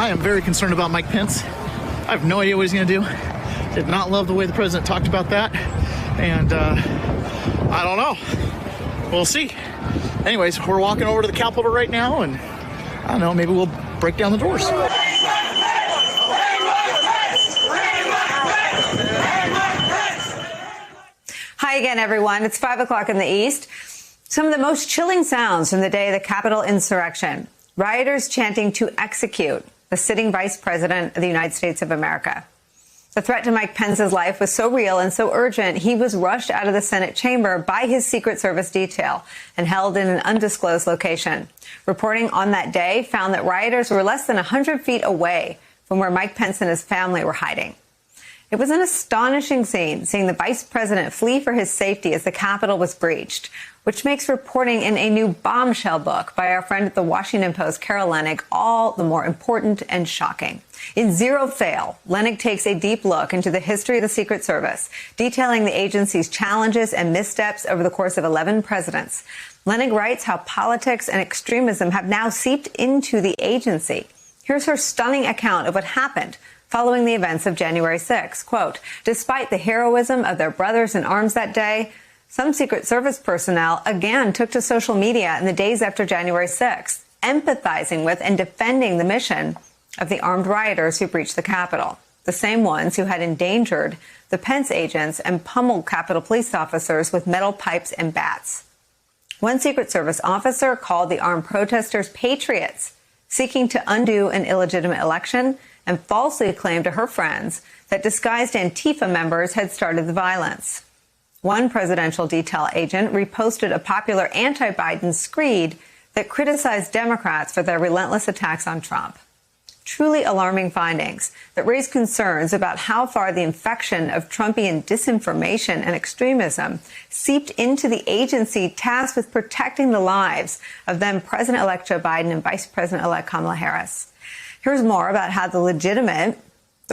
I am very concerned about Mike Pence. I have no idea what he's going to do. Did not love the way the president talked about that. And I don't know. We'll see. Anyways, we're walking over to the Capitol right now, and I don't know, maybe we'll break down the doors. Hi again, everyone. It's 5 o'clock in the East. Some of the most chilling sounds from the day of the Capitol insurrection. Rioters chanting to execute the sitting vice president of the United States of America. The threat to Mike Pence's life was so real and so urgent, he was rushed out of the Senate chamber by his Secret Service detail and held in an undisclosed location. Reporting on that day found that rioters were less than 100 feet away from where Mike Pence and his family were hiding. It was an astonishing scene, seeing the vice president flee for his safety as the Capitol was breached, which makes reporting in a new bombshell book by our friend at the Washington Post, Carol Leonnig, all the more important and shocking. In Zero Fail, Leonnig takes a deep look into the history of the Secret Service, detailing the agency's challenges and missteps over the course of 11 presidents. Leonnig writes how politics and extremism have now seeped into the agency. Here's her stunning account of what happened following the events of January 6. Quote, despite the heroism of their brothers in arms that day, some Secret Service personnel again took to social media in the days after January 6, empathizing with and defending the mission of the armed rioters who breached the Capitol, the same ones who had endangered the Pence agents and pummeled Capitol police officers with metal pipes and bats. One Secret Service officer called the armed protesters patriots, seeking to undo an illegitimate election, and falsely claimed to her friends that disguised Antifa members had started the violence. One presidential detail agent reposted a popular anti-Biden screed that criticized Democrats for their relentless attacks on Trump. Truly alarming findings that raise concerns about how far the infection of Trumpian disinformation and extremism seeped into the agency tasked with protecting the lives of then President-elect Joe Biden and Vice President-elect Kamala Harris. Here's more about how the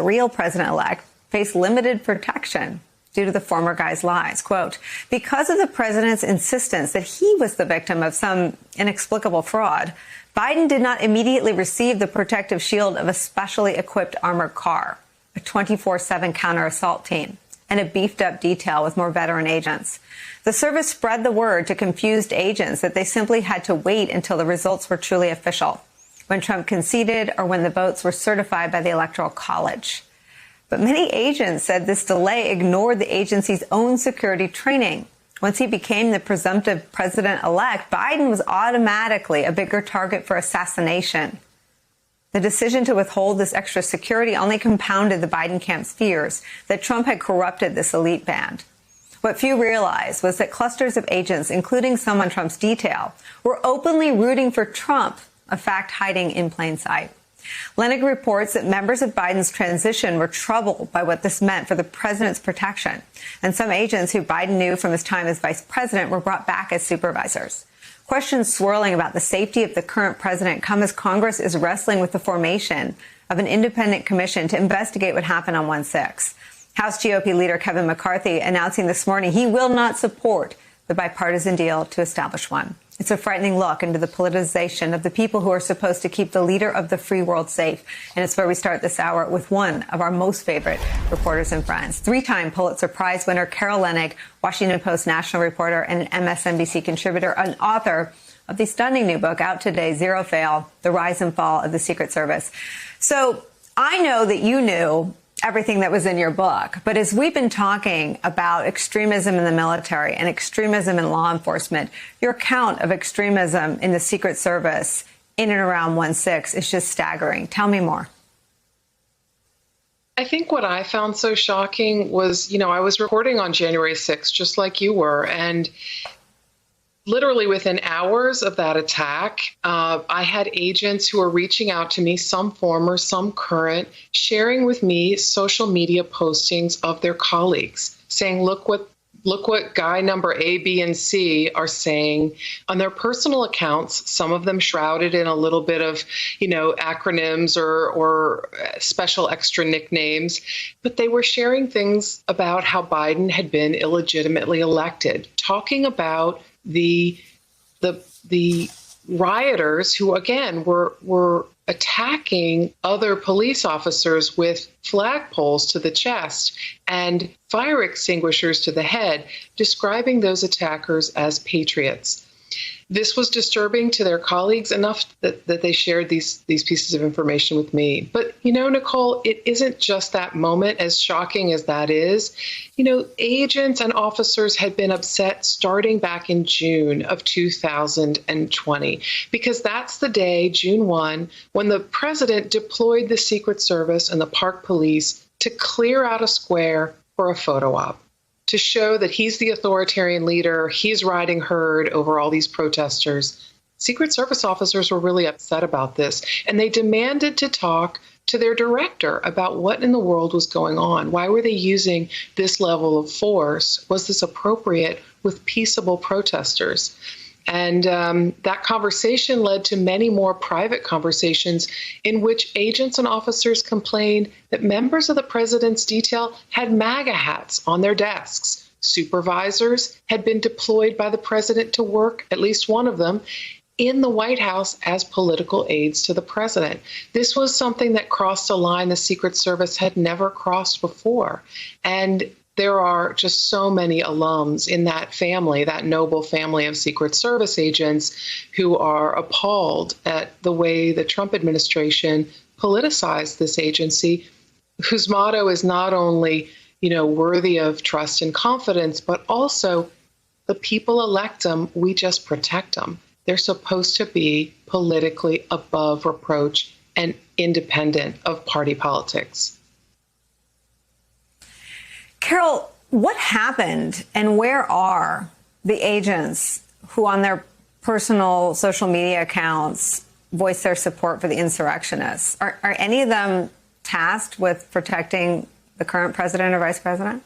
real president-elect faced limited protection due to the former guy's lies. Quote, because of the president's insistence that he was the victim of some inexplicable fraud, Biden did not immediately receive the protective shield of a specially equipped armored car, a 24/7 counter-assault team, and a beefed-up detail with more veteran agents. The service spread the word to confused agents that they simply had to wait until the results were truly official, when Trump conceded or when the votes were certified by the Electoral College. But many agents said this delay ignored the agency's own security training. Once he became the presumptive president-elect, Biden was automatically a bigger target for assassination. The decision to withhold this extra security only compounded the Biden camp's fears that Trump had corrupted this elite band. What few realized was that clusters of agents, including some on Trump's detail, were openly rooting for Trump, a fact hiding in plain sight. Leonnig reports that members of Biden's transition were troubled by what this meant for the president's protection, and some agents who Biden knew from his time as vice president were brought back as supervisors. Questions swirling about the safety of the current president come as Congress is wrestling with the formation of an independent commission to investigate what happened on 1/6. House GOP leader Kevin McCarthy announcing this morning he will not support the bipartisan deal to establish one. It's a frightening look into the politicization of the people who are supposed to keep the leader of the free world safe. And it's where we start this hour with one of our most favorite reporters and friends. Three-time Pulitzer Prize winner Carol Leonnig, Washington Post national reporter and an MSNBC contributor and author of the stunning new book out today, Zero Fail, The Rise and Fall of the Secret Service. So I know that you knew everything that was in your book. But as we've been talking about extremism in the military and extremism in law enforcement, your account of extremism in the Secret Service in and around 1/6 is just staggering. Tell me more. I think what I found so shocking was, I was reporting on January 6th, just like you were, and literally within hours of that attack, I had agents who were reaching out to me, some former, some current, sharing with me social media postings of their colleagues saying, look what guy number A, B, and C are saying on their personal accounts, some of them shrouded in a little bit of, acronyms or special extra nicknames. But they were sharing things about how Biden had been illegitimately elected, talking about the rioters who, again, were attacking other police officers with flagpoles to the chest and fire extinguishers to the head, describing those attackers as patriots. This was disturbing to their colleagues enough that they shared these pieces of information with me. But, Nicole, it isn't just that moment, as shocking as that is. Agents and officers had been upset starting back in June of 2020, because that's the day, June 1, when the president deployed the Secret Service and the Park Police to clear out a square for a photo op, to show that he's the authoritarian leader, he's riding herd over all these protesters. Secret Service officers were really upset about this, and they demanded to talk to their director about what in the world was going on. Why were they using this level of force? Was this appropriate with peaceable protesters? And that conversation led to many more private conversations in which agents and officers complained that members of the president's detail had MAGA hats on their desks. Supervisors had been deployed by the president to work, at least one of them, in the White House as political aides to the president. This was something that crossed a line the Secret Service had never crossed before. And there are just so many alums in that family, that noble family of Secret Service agents, who are appalled at the way the Trump administration politicized this agency, whose motto is not only, worthy of trust and confidence, but also the people elect them, we just protect them. They're supposed to be politically above reproach and independent of party politics. Carol, what happened and where are the agents who on their personal social media accounts voice their support for the insurrectionists? Are any of them tasked with protecting the current president or vice president?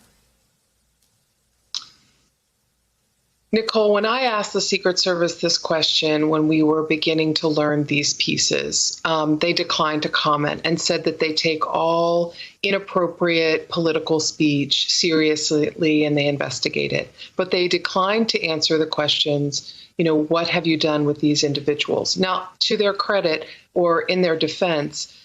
Nicole, when I asked the Secret Service this question when we were beginning to learn these pieces, they declined to comment and said that they take all inappropriate political speech seriously and they investigate it. But they declined to answer the questions, what have you done with these individuals? Now, to their credit or in their defense,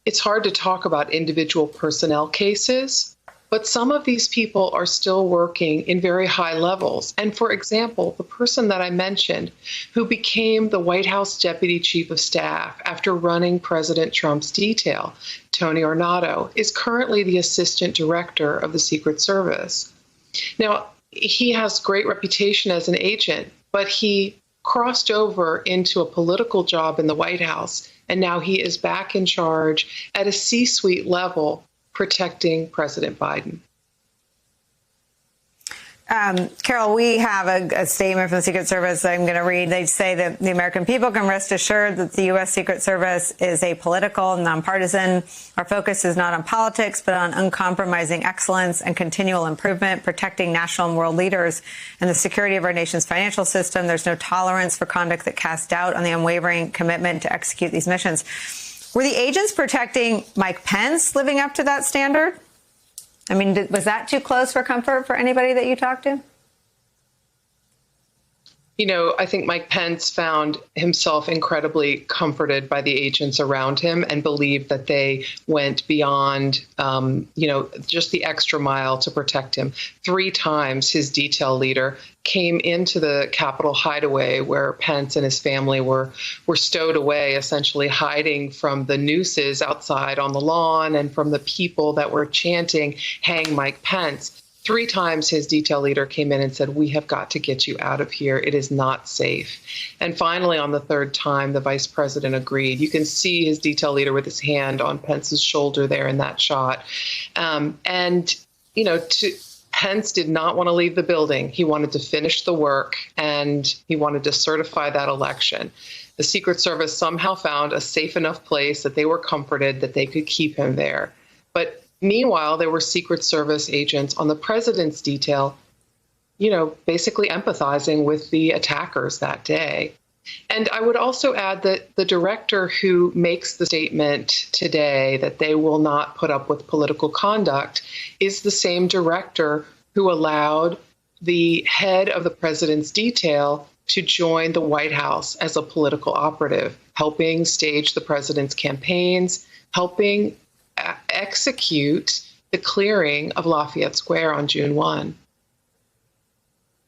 it's hard to talk about individual personnel cases. But some of these people are still working in very high levels. And for example, the person that I mentioned who became the White House Deputy Chief of Staff after running President Trump's detail, Tony Ornato, is currently the Assistant Director of the Secret Service. Now, he has great reputation as an agent, but he crossed over into a political job in the White House, and now he is back in charge at a C-suite level protecting President Biden. Carol, we have a statement from the Secret Service I'm going to read. They say that the American people can rest assured that the U.S. Secret Service is apolitical, nonpartisan. Our focus is not on politics, but on uncompromising excellence and continual improvement, protecting national and world leaders and the security of our nation's financial system. There's no tolerance for conduct that casts doubt on the unwavering commitment to execute these missions. Were the agents protecting Mike Pence living up to that standard? I mean, was that too close for comfort for anybody that you talked to? I think Mike Pence found himself incredibly comforted by the agents around him and believed that they went beyond, just the extra mile to protect him. 3 times his detail leader came into the Capitol hideaway where Pence and his family were stowed away, essentially hiding from the nooses outside on the lawn and from the people that were chanting, "Hang Mike Pence." 3 times his detail leader came in and said, "We have got to get you out of here. It is not safe." And finally, on the 3rd time, the vice president agreed. You can see his detail leader with his hand on Pence's shoulder there in that shot. Pence did not want to leave the building. He wanted to finish the work and he wanted to certify that election. The Secret Service somehow found a safe enough place that they were comforted that they could keep him there. But meanwhile, there were Secret Service agents on the president's detail, basically empathizing with the attackers that day. And I would also add that the director who makes the statement today that they will not put up with political conduct is the same director who allowed the head of the president's detail to join the White House as a political operative, helping stage the president's campaigns, helping execute the clearing of Lafayette Square on June 1.